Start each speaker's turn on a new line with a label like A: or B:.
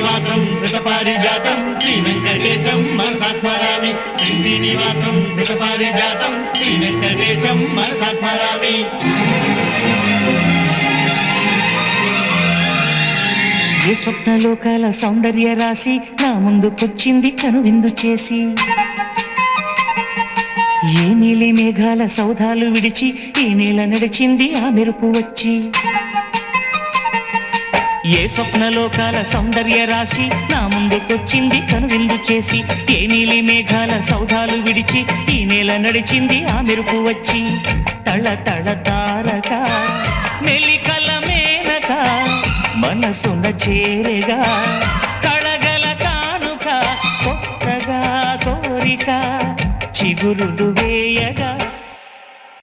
A: శ్రీనివాసం శతపారిజాతం శ్రీ వెంకటేశం మనసా స్మరామి శ్రీ శ్రీనివాసం శతపారిజాతం శ్రీ వెంకటేశం మనసా స్మరామి
B: ఏ స్వప్నలోకాల సౌందర్య రాశి నా ముందుకొచ్చింది కనువిందు చేసి ఏ నీలి మేఘాల సౌధాలు విడిచి ఈ నేల నడిచింది ఆ మెరుపు వచ్చి ఏ స్వప్నలోకాల సౌందర్య రాశి నా ముందుకొచ్చింది కనువిందు చేసి ఏ నీలి మేఘాల సౌధాలు విడిచి ఈ నేల నడిచింది ఆ మెరుపు వచ్చి తళ తళ తారక మెలికల మేనక మనసున చేరగా కళగల కానుక కొత్తగా కోరిక చిగురులు వేయగా